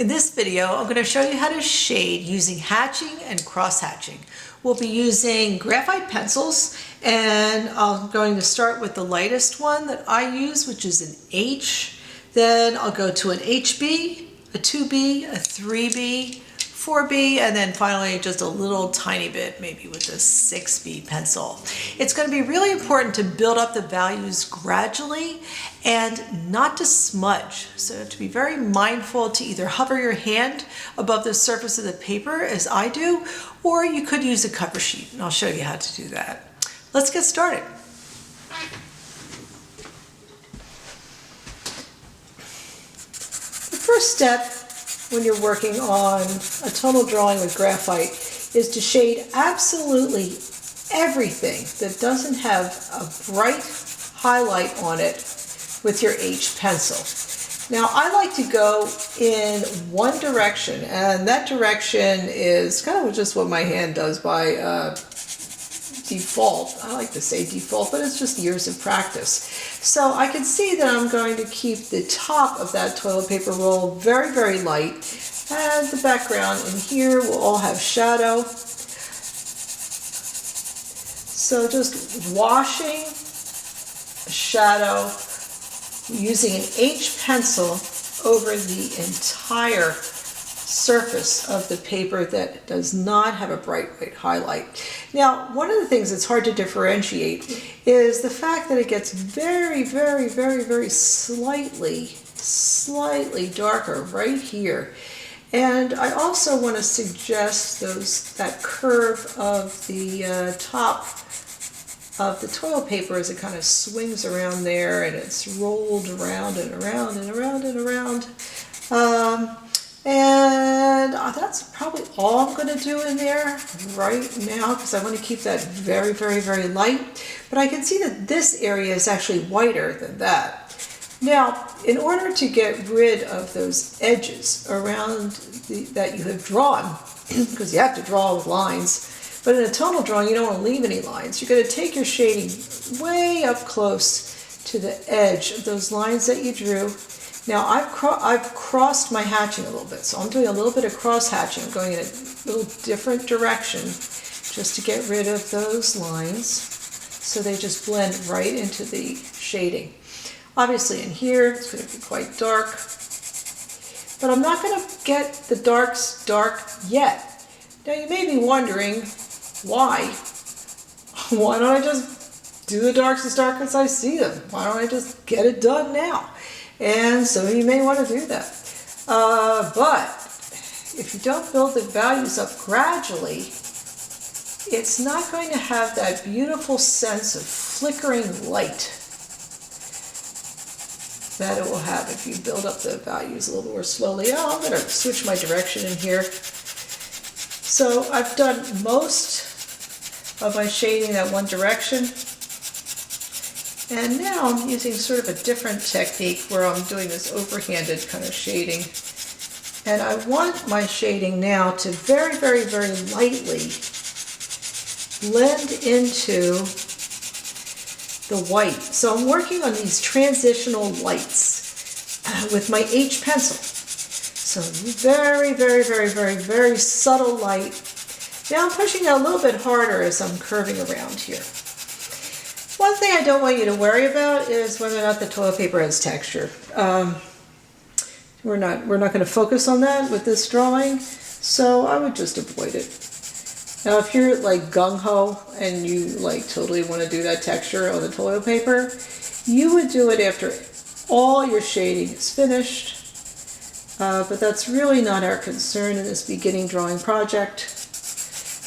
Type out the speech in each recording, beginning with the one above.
In this video, I'm going to show you how to shade using hatching and cross-hatching. We'll be using graphite pencils, and I'm going to start with the lightest one that I use, which is an H. Then I'll go to an HB, a 2B, a 3B, 4B, and then finally just a little tiny bit, maybe with a 6B pencil. It's going to be really important to build up the values gradually and not to smudge. So to be very mindful to either hover your hand above the surface of the paper, as I do, or you could use a cover sheet, and I'll show you how to do that. Let's get started. The first step when you're working on a tonal drawing with graphite is to shade absolutely everything that doesn't have a bright highlight on it with your H pencil. Now I like to go in one direction, and that direction is kind of just what my hand does by default. I like to say default, but it's just years of practice. So I can see that I'm going to keep the top of that toilet paper roll very, very light, and the background in here will all have shadow. So just washing a shadow using an H pencil over the entire surface of the paper that does not have a bright white highlight. Now, one of the things that's hard to differentiate is the fact that it gets very, very, very, very slightly darker right here. And I also want to suggest that curve of the top of the toilet paper as it kind of swings around there and it's rolled around and around and around and around. And that's probably all I'm going to do in there right now, because I want to keep that very, very, very light. But I can see that this area is actually whiter than that. Now, in order to get rid of those edges around that you have drawn, because you have to draw with lines, but in a tonal drawing you don't want to leave any lines. You're going to take your shading way up close to the edge of those lines that you drew. Now I've crossed my hatching a little bit, so I'm doing a little bit of cross hatching, going in a little different direction just to get rid of those lines so they just blend right into the shading. Obviously in here it's going to be quite dark, but I'm not going to get the darks dark yet. Now you may be wondering why. Why don't I just do the darks as dark as I see them? Why don't I just get it done now? And so you may want to do that. But if you don't build the values up gradually, it's not going to have that beautiful sense of flickering light that it will have if you build up the values a little more slowly. Oh, I'm going to switch my direction in here. So I've done most of my shading that one direction. And now I'm using sort of a different technique where I'm doing this overhanded kind of shading. And I want my shading now to very, very, very lightly blend into the white. So I'm working on these transitional lights with my H pencil. So very, very, very, very, very subtle light. Now I'm pushing it a little bit harder as I'm curving around here. One thing I don't want you to worry about is whether or not the toilet paper has texture. We're not going to focus on that with this drawing, so I would just avoid it. Now if you're like gung-ho and you like totally want to do that texture on the toilet paper, you would do it after all your shading is finished, but that's really not our concern in this beginning drawing project.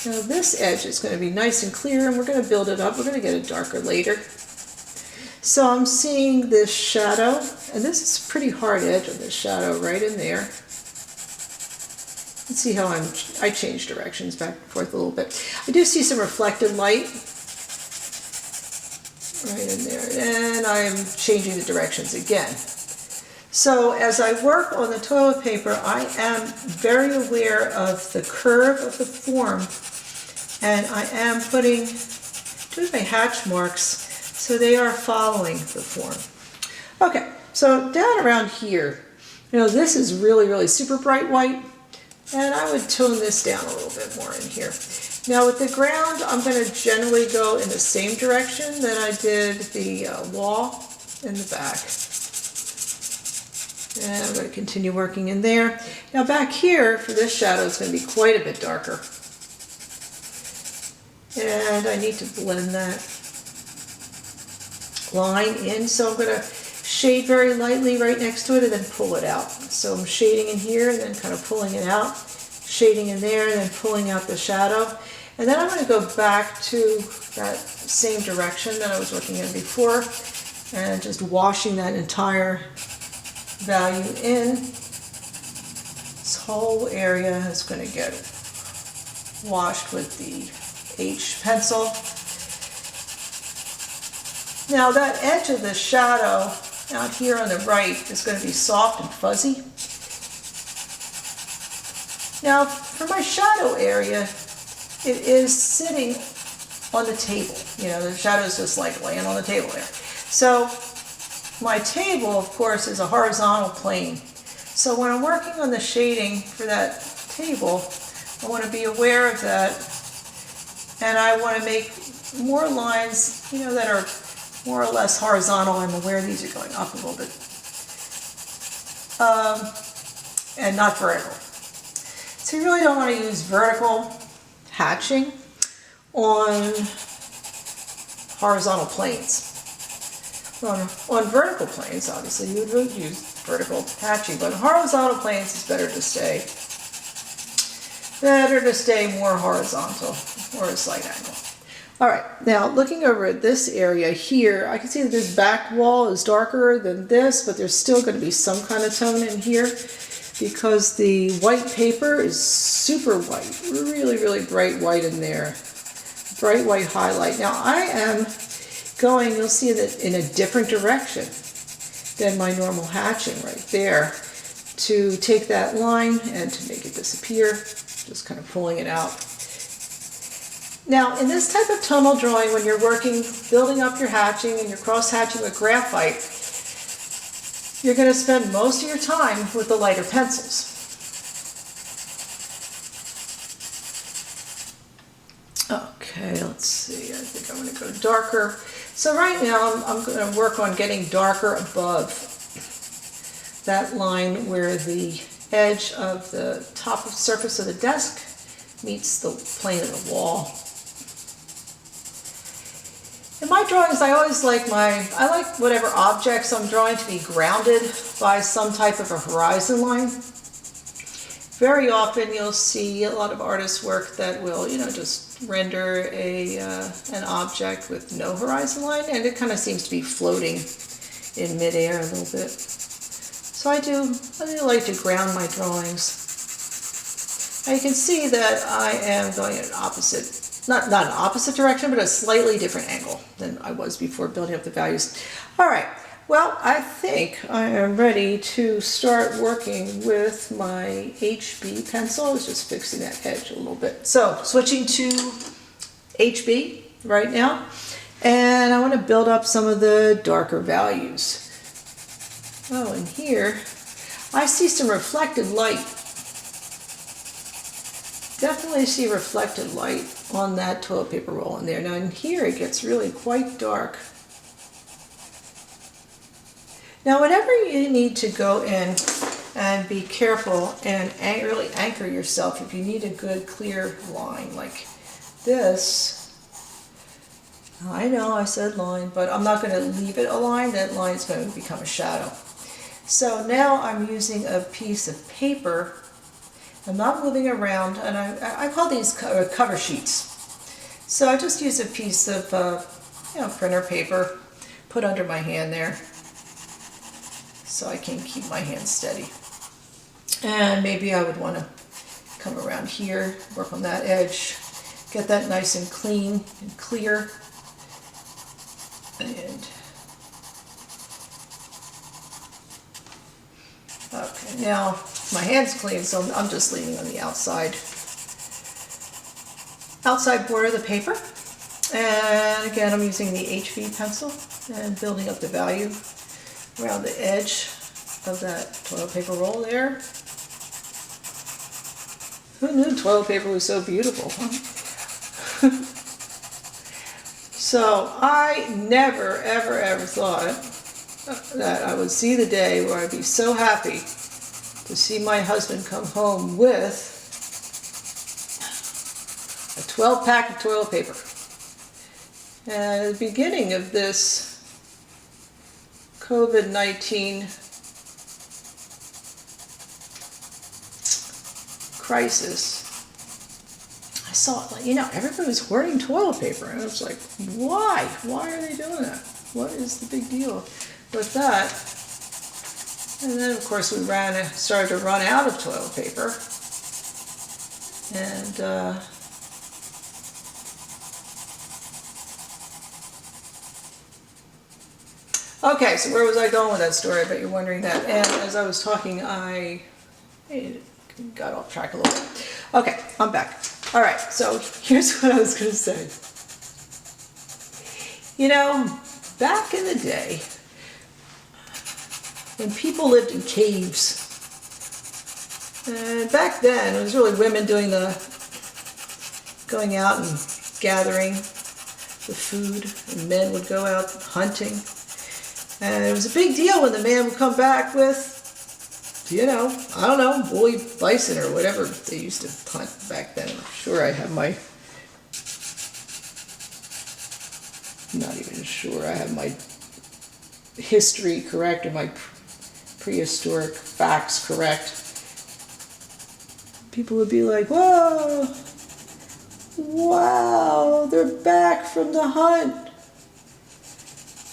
Now this edge is going to be nice and clear, and we're going to build it up. We're going to get it darker later. So I'm seeing this shadow, and this is a pretty hard edge of this shadow right in there. Let's see how I change directions back and forth a little bit. I do see some reflected light right in there, and I'm changing the directions again. So as I work on the toilet paper, I am very aware of the curve of the form. And I am doing my hatch marks so they are following the form. Okay, so down around here, You know, this is really, really super bright white, and I would tone this down a little bit more in here. Now with the ground, I'm going to generally go in the same direction that I did the wall in the back. And I'm going to continue working in there. Now back here, for this shadow, it's going to be quite a bit darker. And I need to blend that line in, so I'm going to shade very lightly right next to it and then pull it out. So I'm shading in here and then kind of pulling it out, shading in there and then pulling out the shadow. And then I'm going to go back to that same direction that I was working in before and just washing that entire value in. This whole area is going to get washed with the H pencil. Now that edge of the shadow out here on the right is going to be soft and fuzzy. Now for my shadow area, it is sitting on the table. You know, the shadow is just like laying on the table there. So my table, of course, is a horizontal plane. So when I'm working on the shading for that table, I want to be aware of that, and I want to make more lines, you know, that are more or less horizontal. I'm aware these are going up a little bit, and not vertical. So you really don't want to use vertical hatching on horizontal planes. On vertical planes, obviously, you would use vertical hatching, but on horizontal planes, it's better to stay more horizontal or a slight angle. All right, now looking over at this area here, I can see that this back wall is darker than this, but there's still going to be some kind of tone in here because the white paper is super white, really, really bright white in there. Bright white highlight. Now I am going, you'll see that in a different direction than my normal hatching right there to take that line and to make it disappear, just kind of pulling it out. Now in this type of tonal drawing, when you're working, building up your hatching and you're cross hatching with graphite, you're going to spend most of your time with the lighter pencils. Okay, let's see, I think I'm going to go darker. So right now I'm going to work on getting darker above that line where the edge of the top surface of the desk meets the plane of the wall. In my drawings, I always like I like whatever objects I'm drawing to be grounded by some type of a horizon line. Very often you'll see a lot of artists' work that will, you know, just render an object with no horizon line, and it kind of seems to be floating in midair a little bit. So I do like to ground my drawings. Now you can see that I am going in an opposite, not an opposite direction, but a slightly different angle than I was before building up the values. All right. Well, I think I am ready to start working with my HB pencil. I was just fixing that edge a little bit. So switching to HB right now, and I want to build up some of the darker values. Oh, and here I see some reflected light. Definitely see reflected light on that toilet paper roll in there. Now in here it gets really quite dark. Now whenever you need to go in and be careful and really anchor yourself, if you need a good clear line like this, I know I said line, but I'm not going to leave it a line. That line is going to become a shadow. So now I'm using a piece of paper. I'm not moving around, and I call these cover sheets. So I just use a piece of printer paper, put under my hand there, so I can keep my hand steady. And maybe I would want to come around here, work on that edge, get that nice and clean and clear. And okay, now my hand's clean, so I'm just leaving on the outside border of the paper. And again, I'm using the HB pencil and building up the value around the edge of that toilet paper roll there. Who knew toilet paper was so beautiful, huh? So I never, ever, ever thought that I would see the day where I'd be so happy to see my husband come home with a 12-pack of toilet paper. And at the beginning of this COVID-19 crisis, I saw, like, you know, everybody was hoarding toilet paper, and I was like, why? Why are they doing that? What is the big deal with that? And then, of course, we started to run out of toilet paper, and okay, so where was I going with that story? I bet you're wondering that. And as I was talking, I got off track a little bit. Okay, I'm back. All right, so here's what I was going to say. You know, back in the day, when people lived in caves, and back then it was really women doing going out and gathering the food, and men would go out hunting. And it was a big deal when the man would come back with, you know, I don't know, woolly bison or whatever they used to hunt back then. I'm sure I have my, not even sure I have my history correct or my prehistoric facts correct. People would be like, whoa, wow, they're back from the hunt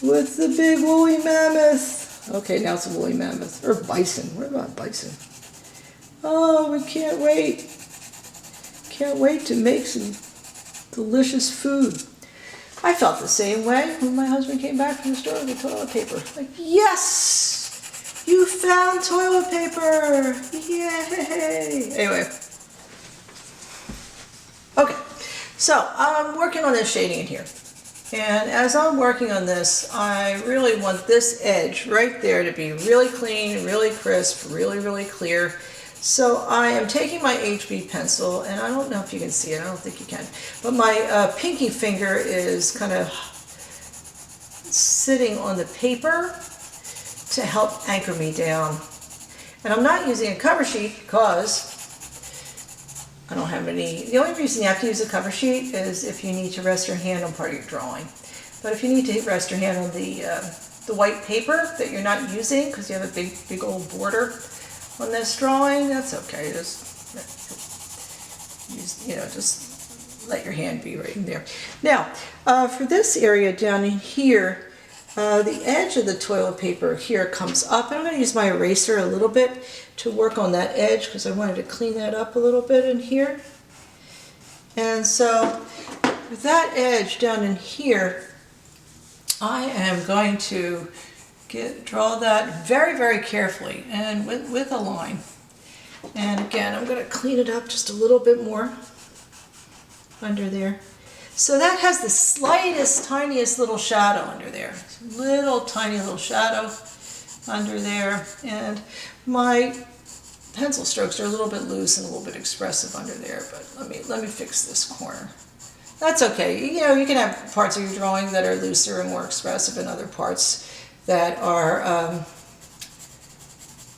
with the big woolly mammoth. Okay, now it's a woolly mammoth. Or bison. What about bison? Oh, we can't wait. Can't wait to make some delicious food. I felt the same way when my husband came back from the store with the toilet paper. Like, yes! You found toilet paper! Yay! Anyway. Okay, so I'm working on this shading in here. And as I'm working on this, I really want this edge right there to be really clean, really crisp, really, really clear. So I am taking my HB pencil, and I don't know if you can see it, I don't think you can, but my pinky finger is kind of sitting on the paper to help anchor me down. And I'm not using a cover sheet because I don't have any. The only reason you have to use a cover sheet is if you need to rest your hand on part of your drawing. But if you need to rest your hand on the white paper that you're not using because you have a big old border on this drawing, that's okay. Just use, you know, just let your hand be right in there. Now, for this area down in here, the edge of the toilet paper here comes up, and I'm going to use my eraser a little bit to work on that edge because I wanted to clean that up a little bit in here. And so with that edge down in here, I am going to draw that very, very carefully and with a line. And again, I'm going to clean it up just a little bit more under there. So that has the slightest, tiniest little shadow under there. Little, tiny little shadow under there. And my pencil strokes are a little bit loose and a little bit expressive under there, but let me fix this corner. That's okay. You know, you can have parts of your drawing that are looser and more expressive and other parts that are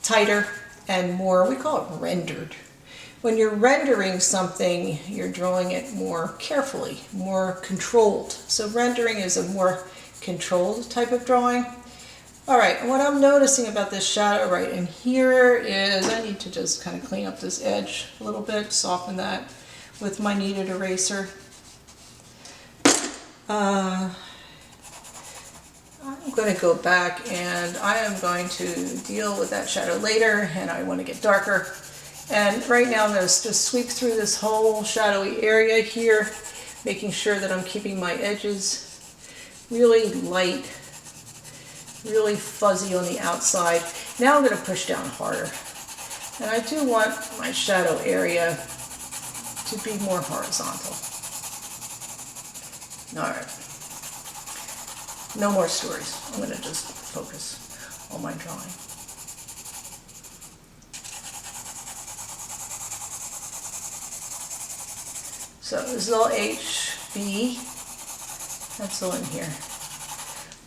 tighter and more, we call it rendered. When you're rendering something, you're drawing it more carefully, more controlled. So rendering is a more controlled type of drawing. All right, and what I'm noticing about this shadow right in here is I need to just kind of clean up this edge a little bit, soften that with my kneaded eraser. I'm going to go back and I am going to deal with that shadow later, and I want to get darker. And right now I'm going to just sweep through this whole shadowy area here, making sure that I'm keeping my edges really light, really fuzzy on the outside. Now I'm going to push down harder. And I do want my shadow area to be more horizontal. Alright. No more stories. I'm going to just focus on my drawing. So this little HB pencil in here.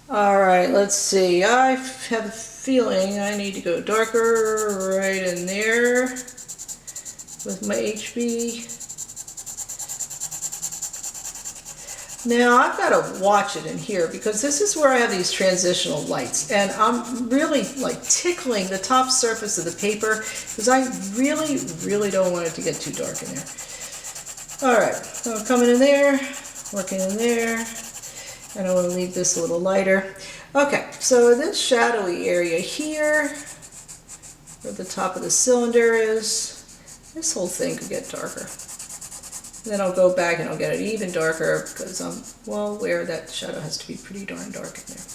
All right, let's see. I have a feeling I need to go darker right in there with my HB. Now I've got to watch it in here because this is where I have these transitional lights, and I'm really like tickling the top surface of the paper because I really don't want it to get too dark in there. All right, so I'm coming in there, working in there, and I want to leave this a little lighter. Okay, so this shadowy area here, where the top of the cylinder is, this whole thing could get darker. Then I'll go back and I'll get it even darker because I'm well aware that shadow has to be pretty darn dark in there.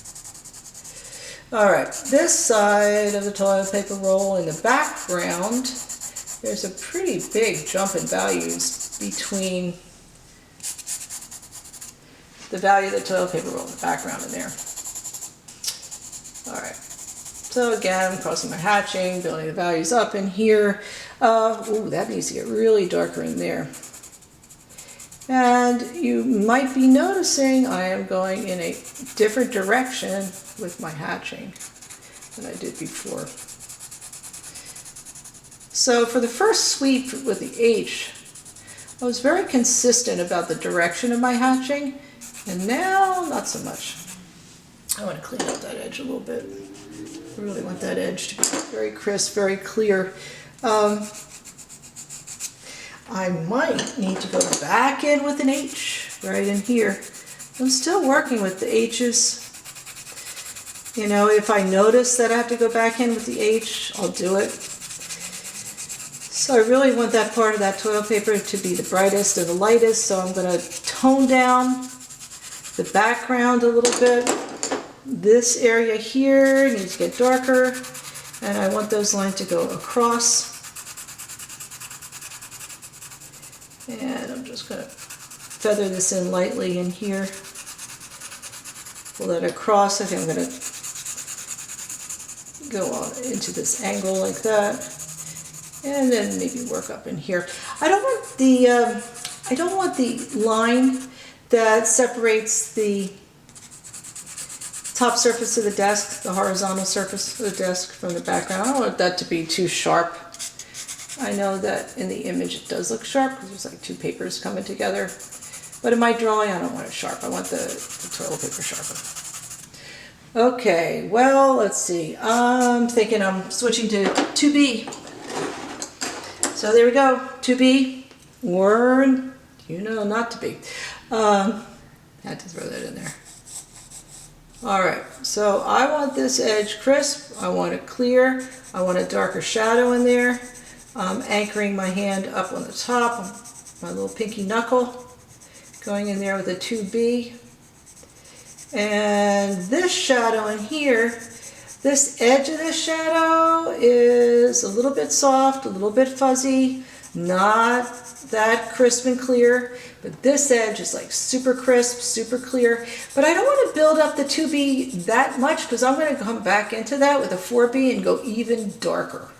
All right, this side of the toilet paper roll in the background, there's a pretty big jump in values between the value of the toilet paper roll in the background in there. All right, so again, I'm crossing my hatching, building the values up in here. Ooh, that needs to get really darker in there. And you might be noticing I am going in a different direction with my hatching than I did before. So for the first sweep with the H, I was very consistent about the direction of my hatching, and now not so much. I want to clean up that edge a little bit. I really want that edge to be very crisp, very clear. I might need to go back in with an H right in here. I'm still working with the H's. You know, if I notice that I have to go back in with the H, I'll do it. So I really want that part of that toilet paper to be the brightest and the lightest, so I'm going to tone down the background a little bit. This area here needs to get darker, and I want those lines to go across. And I'm just going to feather this in lightly in here. Pull that across. I think I'm going to go on into this angle like that, and then maybe work up in here. I don't want the line that separates the top surface of the desk, the horizontal surface of the desk from the background. I don't want that to be too sharp. I know that in the image it does look sharp because there's like two papers coming together. But in my drawing, I don't want it sharp. I want the toilet paper sharper. Okay, well, let's see. I'm thinking I'm switching to 2B. So there we go, 2B, or, you know, not to be. Had to throw that in there. All right, so I want this edge crisp. I want it clear. I want a darker shadow in there. I'm anchoring my hand up on the top, my little pinky knuckle, going in there with a 2B. And this shadow in here, this edge of this shadow is a little bit soft, a little bit fuzzy, not that crisp and clear, but this edge is like super crisp, super clear. But I don't want to build up the 2B that much because I'm going to come back into that with a 4B and go even darker.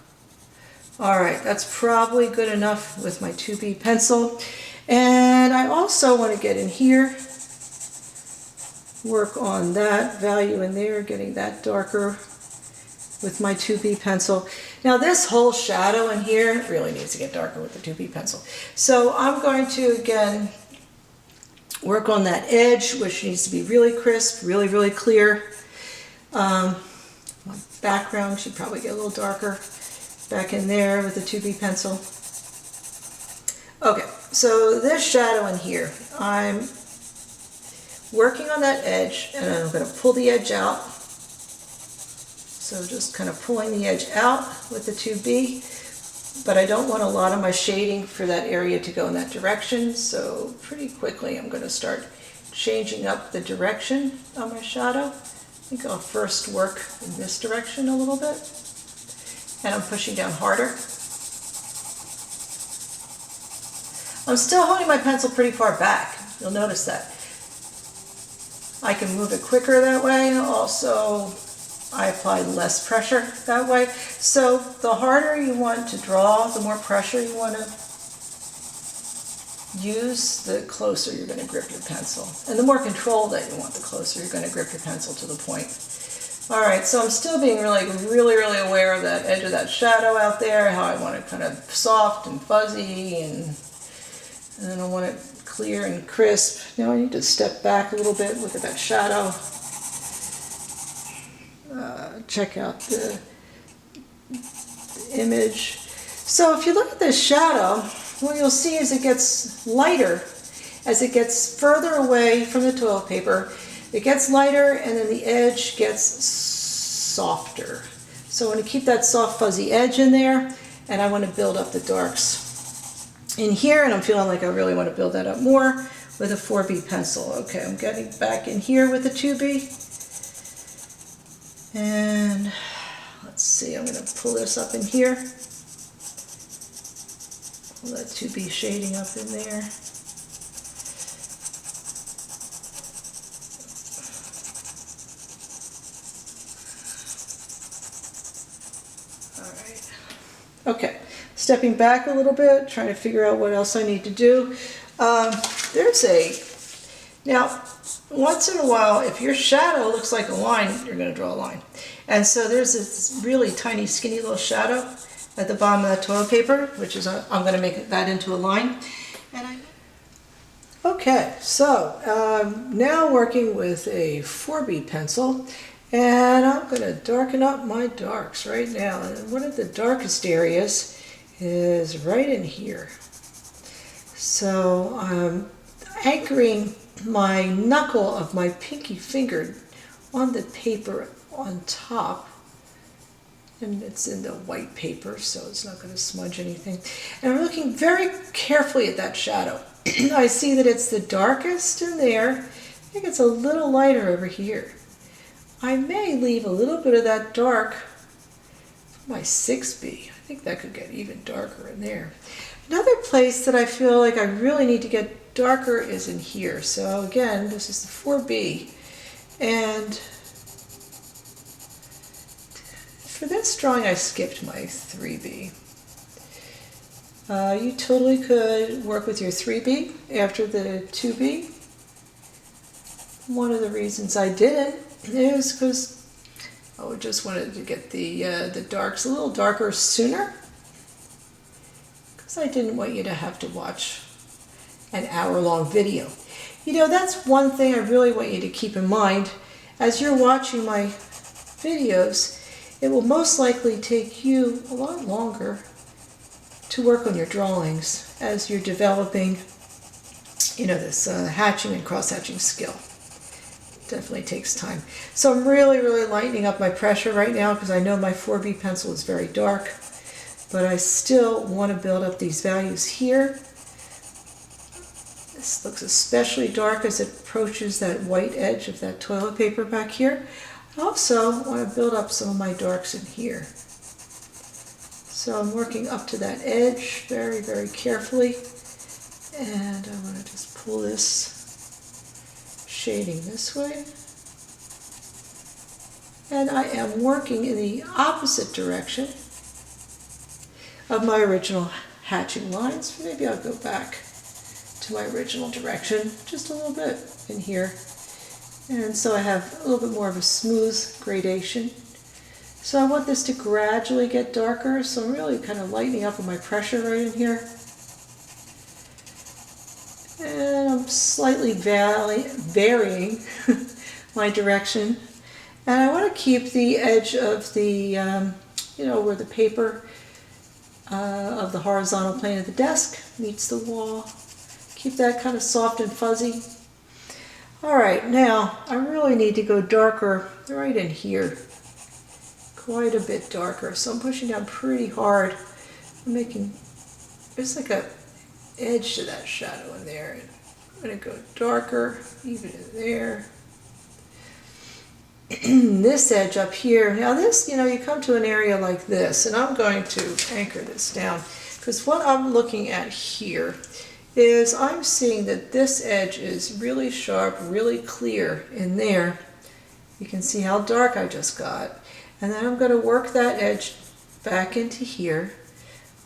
All right, that's probably good enough with my 2B pencil. And I also want to get in here, work on that value in there, getting that darker with my 2B pencil. Now this whole shadow in here really needs to get darker with the 2B pencil. So I'm going to, again, work on that edge, which needs to be really crisp, really, really clear. My background should probably get a little darker. Back in there with the 2B pencil. Okay, so this shadow in here, I'm working on that edge, and I'm going to pull the edge out. So just kind of pulling the edge out with the 2B, but I don't want a lot of my shading for that area to go in that direction, so pretty quickly I'm going to start changing up the direction of my shadow. I think I'll first work in this direction a little bit. And I'm pushing down harder. I'm still holding my pencil pretty far back. You'll notice that. I can move it quicker that way. Also, I apply less pressure that way. So the harder you want to draw, the more pressure you want to use, the closer you're going to grip your pencil. And the more control that you want, the closer you're going to grip your pencil to the point. All right, so I'm still being really aware of that edge of that shadow out there, how I want it kind of soft and fuzzy, and then I want it clear and crisp. Now I need to step back a little bit, look at that shadow. Check out the image. So if you look at this shadow, what you'll see is it gets lighter as it gets further away from the toilet paper. It gets lighter and then the edge gets softer. So I want to keep that soft fuzzy edge in there, and I want to build up the darks in here, and I'm feeling like I really want to build that up more with a 4B pencil. Okay, I'm getting back in here with the 2B. And let's see, I'm going to pull this up in here. Pull that 2B shading up in there. Okay, stepping back a little bit, trying to figure out what else I need to do. Now, once in a while, if your shadow looks like a line, you're going to draw a line. And so there's this really tiny, skinny little shadow at the bottom of that toilet paper, which is, I'm going to make that into a line. Okay, so now working with a 4B pencil. And I'm going to darken up my darks right now. And one of the darkest areas is right in here. So I'm anchoring my knuckle of my pinky finger on the paper on top. And it's in the white paper, so it's not going to smudge anything. And I'm looking very carefully at that shadow. I see that it's the darkest in there. I think it's a little lighter over here. I may leave a little bit of that dark for my 6B. I think that could get even darker in there. Another place that I feel like I really need to get darker is in here. So again, this is the 4B. And for this drawing, I skipped my 3B. You totally could work with your 3B after the 2B. One of the reasons I didn't is because I just wanted to get the darks a little darker sooner, because I didn't want you to have to watch an hour-long video. You know, that's one thing I really want you to keep in mind. As you're watching my videos, it will most likely take you a lot longer to work on your drawings as you're developing, you know, this hatching and cross-hatching skill. Definitely takes time. So I'm really lightening up my pressure right now because I know my 4B pencil is very dark, but I still want to build up these values here. This looks especially dark as it approaches that white edge of that toilet paper back here. I also want to build up some of my darks in here. So I'm working up to that edge very carefully, and I want to just pull this shading this way. And I am working in the opposite direction of my original hatching lines. Maybe I'll go back to my original direction just a little bit in here. And so I have a little bit more of a smooth gradation. So I want this to gradually get darker, so I'm really kind of lightening up on my pressure right in here. And I'm slightly varying my direction. And I want to keep the edge of the, you know, where the paper of the horizontal plane of the desk meets the wall. Keep that kind of soft and fuzzy. All right, now I really need to go darker right in here. Quite a bit darker. So I'm pushing down pretty hard. I'm making, there's like a edge to that shadow in there. I'm going to go darker, even in there. This edge up here. Now this, you know, you come to an area like this, and I'm going to anchor this down, because what I'm looking at here is I'm seeing that this edge is really sharp, really clear in there. You can see how dark I just got. And then I'm going to work that edge back into here.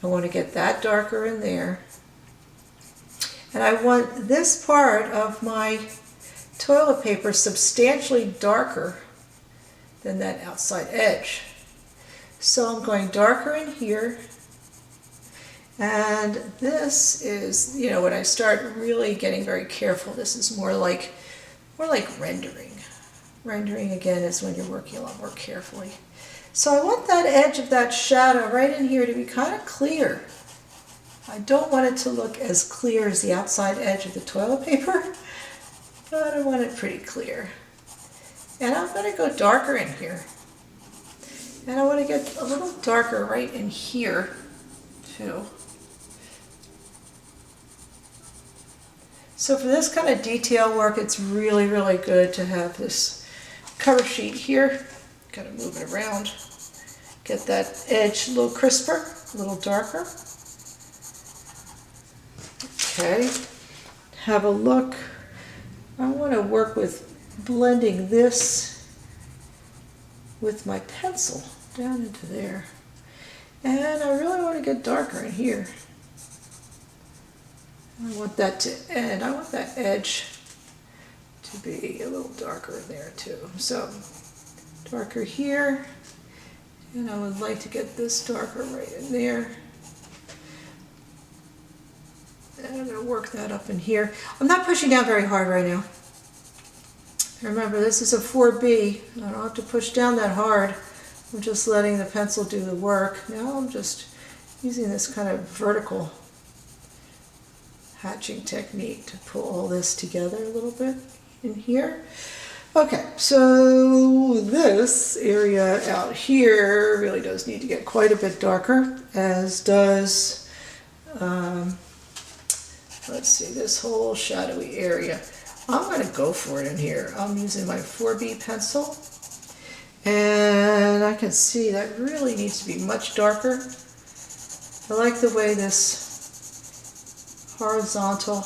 I want to get that darker in there. And I want this part of my toilet paper substantially darker than that outside edge. So I'm going darker in here. And this is, you know, when I start really getting very careful, this is more like rendering. Rendering, again, is when you're working a lot more carefully. So I want that edge of that shadow right in here to be kind of clear. I don't want it to look as clear as the outside edge of the toilet paper, but I want it pretty clear. And I'm going to go darker in here. And I want to get a little darker right in here, too. So for this kind of detail work, it's really, really good to have this cover sheet here. Gotta move it around. Get that edge a little crisper, a little darker. Okay, have a look. I want to work with blending this with my pencil down into there. And I really want to get darker in here. I want that to end. I want that edge to be a little darker in there too. So darker here, and I would like to get this darker right in there. And I'm going to work that up in here. I'm not pushing down very hard right now. Remember, this is a 4B. I don't have to push down that hard. I'm just letting the pencil do the work. Now I'm just using this kind of vertical hatching technique to pull all this together a little bit in here. Okay, so this area out here really does need to get quite a bit darker, as does, let's see, this whole shadowy area. I'm going to go for it in here. I'm using my 4B pencil, and I can see that really needs to be much darker. I like the way this horizontal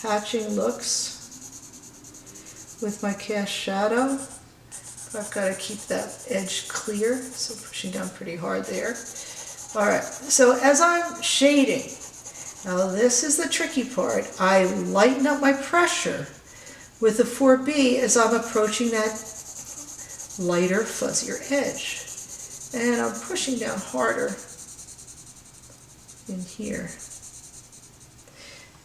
hatching looks with my cast shadow. But I've got to keep that edge clear, so I'm pushing down pretty hard there. Alright, so as I'm shading, now this is the tricky part, I lighten up my pressure with the 4B as I'm approaching that lighter, fuzzier edge. And I'm pushing down harder in here.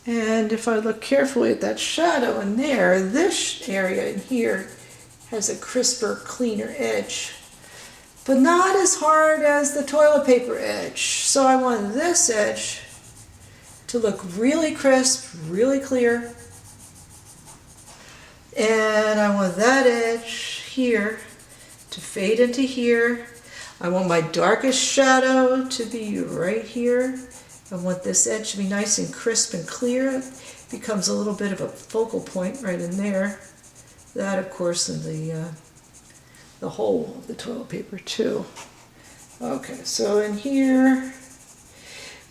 And if I look carefully at that shadow in there, this area in here has a crisper, cleaner edge, but not as hard as the toilet paper edge. So I want this edge to look really crisp, really clear. And I want that edge here to fade into here. I want my darkest shadow to be right here. I want this edge to be nice and crisp and clear. It becomes a little bit of a focal point right in there. That, of course, in the hole of the toilet paper too. Okay, so in here,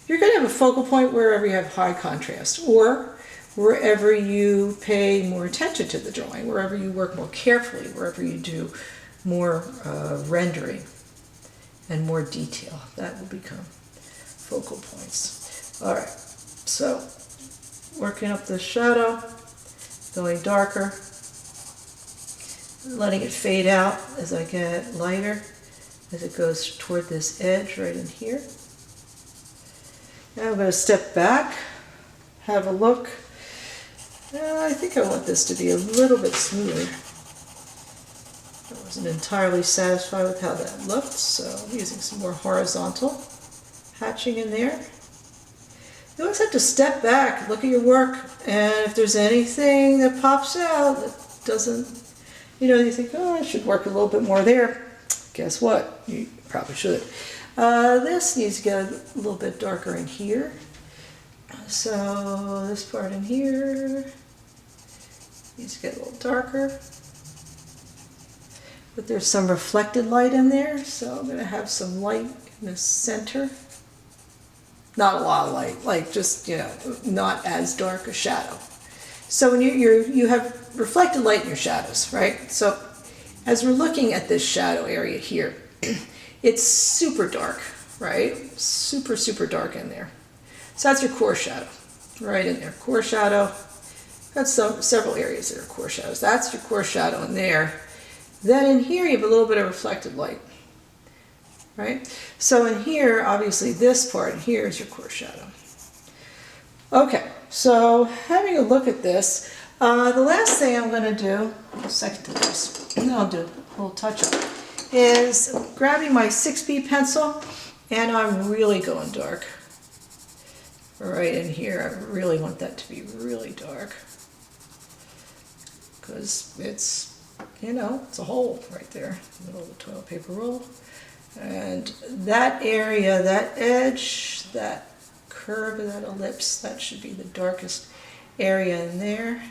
you're going to have a focal point wherever you have high contrast, or wherever you pay more attention to the drawing, wherever you work more carefully, wherever you do more rendering and more detail. That will become focal points. All right, so working up the shadow, going darker, letting it fade out as I get lighter, as it goes toward this edge right in here. Now I'm going to step back, have a look. I think I want this to be a little bit smoother. I wasn't entirely satisfied with how that looked, so I'm using some more horizontal hatching in there. You always have to step back, look at your work, and if there's anything that pops out that doesn't, you think, oh, I should work a little bit more there. Guess what? You probably should. This needs to get a little bit darker in here. So this part in here needs to get a little darker. But there's some reflected light in there, so I'm going to have some light in the center. Not a lot of light, like just, not as dark a shadow. So when you have reflected light in your shadows, right? So as we're looking at this shadow area here, it's super dark, right? Super, super dark in there. So that's your core shadow. right in there, core shadow. That's several areas that are core shadows. That's your core shadow in there. Then in here you have a little bit of reflected light, right? So in here, obviously this part here is your core shadow. Okay, so having a look at this, the last thing I'm going to do, a second to this, and then I'll do a little touch up, is grabbing my 6B pencil, and I'm really going dark. Right in here, I really want that to be really dark, because it's, you know, it's a hole right there, in the middle of the toilet paper roll. And that area, that edge, that curve of that ellipse, that should be the darkest area in there.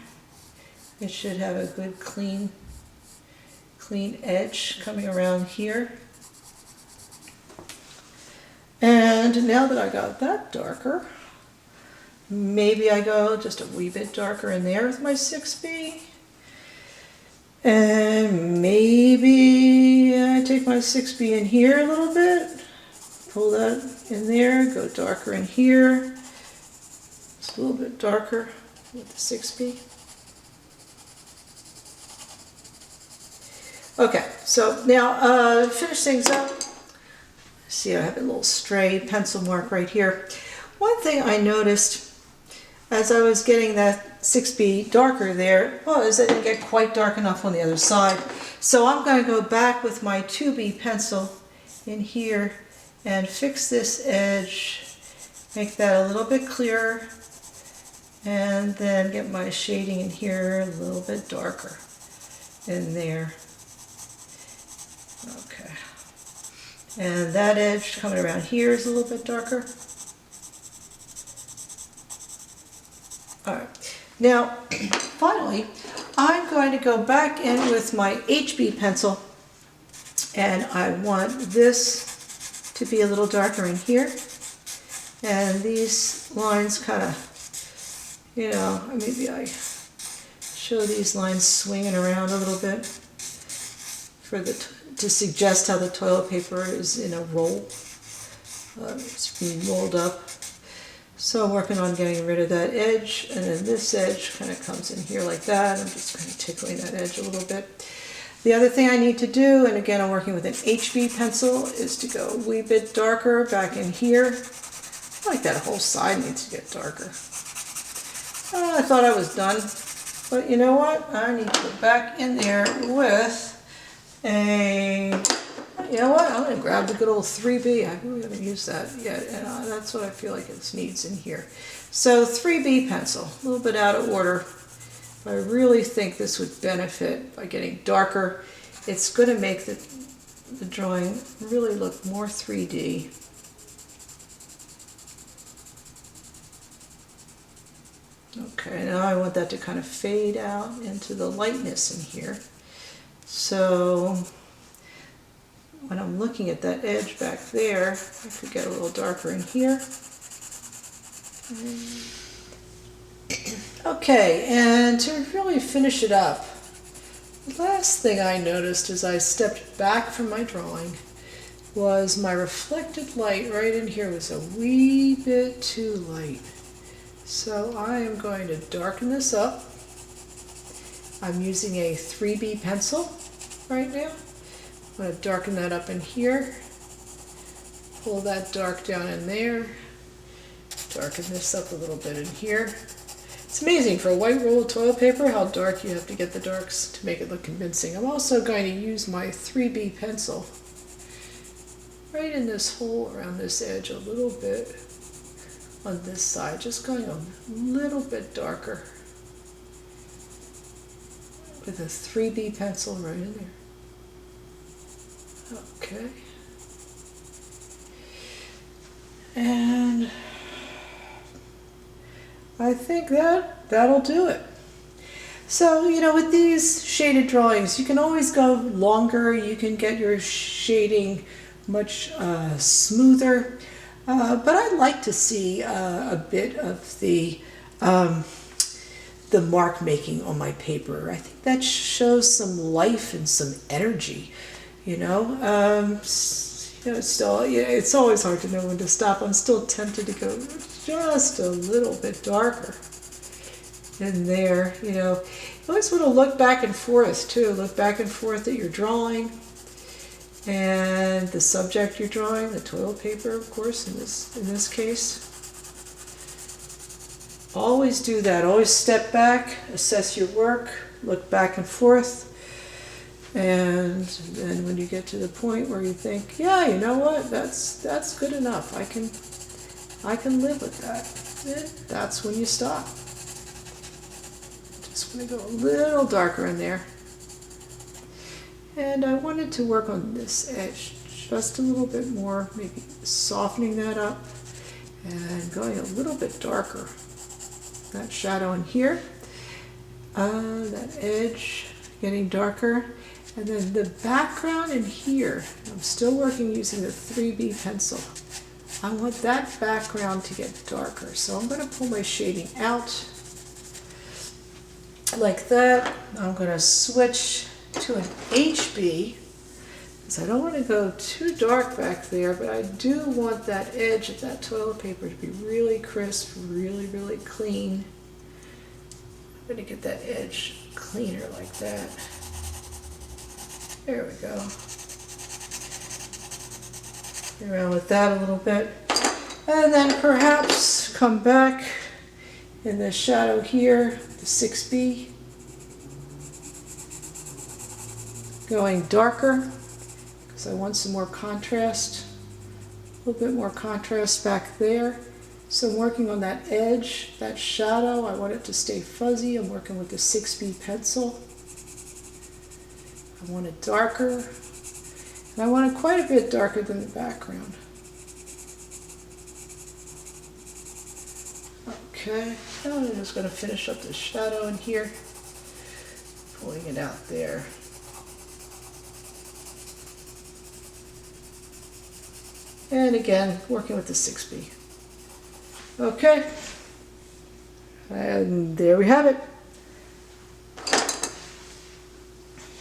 It should have a good clean edge coming around here. And now that I got that darker, maybe I go just a wee bit darker in there with my 6B. And maybe I take my 6B in here a little bit, pull that in there, go darker in here, just a little bit darker with the 6B. Okay, so now finish things up. See, I have a little stray pencil mark right here. One thing I noticed as I was getting that 6B darker there was I didn't get quite dark enough on the other side. So I'm going to go back with my 2B pencil in here and fix this edge, make that a little bit clearer, and then get my shading in here a little bit darker in there. Okay. And that edge coming around here is a little bit darker. All right. Now, finally, I'm going to go back in with my HB pencil, and I want this to be a little darker in here. And these lines kind of, you know, maybe I show these lines swinging around a little bit for to suggest how the toilet paper is in a roll. It's being rolled up. So I'm working on getting rid of that edge, and then this edge kind of comes in here like that. I'm just kind of tickling that edge a little bit. The other thing I need to do, and again I'm working with an HB pencil, is to go a wee bit darker back in here. I like that whole side needs to get darker. I thought I was done, but you know what? I need to go back in there with you know what? I'm going to grab the good old 3B. I really haven't used that yet, and that's what I feel like it needs in here. So 3B pencil, a little bit out of order. But I really think this would benefit by getting darker. It's going to make the drawing really look more 3D. Okay, now I want that to kind of fade out into the lightness in here. So when I'm looking at that edge back there, I could get a little darker in here. Okay, and to really finish it up, the last thing I noticed as I stepped back from my drawing was my reflected light right in here was a wee bit too light. So I am going to darken this up. I'm using a 3B pencil right now. I'm going to darken that up in here, pull that dark down in there, darken this up a little bit in here. It's amazing for a white roll of toilet paper how dark you have to get the darks to make it look convincing. I'm also going to use my 3B pencil right in this hole around this edge a little bit on this side, just going a little bit darker with a 3B pencil right in there. Okay. And I think that'll do it. So, you know, with these shaded drawings, you can always go longer. You can get your shading much smoother. But I'd like to see a bit of the mark making on my paper. I think that shows some life and some energy. You know, You know, it's still, yeah, it's always hard to know when to stop. I'm still tempted to go just a little bit darker in there, you know. You always want to look back and forth too. Look back and forth at your drawing and the subject you're drawing, the toilet paper, of course, in this case. Always do that. Always step back, assess your work, look back and forth. And then when you get to the point where you think, yeah, you know what, that's good enough. I can live with that. That's when you stop. Just want to go a little darker in there. And I wanted to work on this edge just a little bit more, maybe softening that up and going a little bit darker. That shadow in here, that edge getting darker. And then the background in here, I'm still working using the 3B pencil. I want that background to get darker. So I'm going to pull my shading out like that. I'm going to switch to an HB because I don't want to go too dark back there, but I do want that edge of that toilet paper to be really crisp, really, really clean. I'm going to get that edge cleaner like that. There we go. Play around with that a little bit. And then perhaps come back in the shadow here, the 6B. Going darker, because I want some more contrast. A little bit more contrast back there. So I'm working on that edge, that shadow. I want it to stay fuzzy. I'm working with the 6B pencil. I want it darker, and I want it quite a bit darker than the background. Okay, now I'm just going to finish up the shadow in here, pulling it out there. And again, working with the 6B. Okay, and there we have it.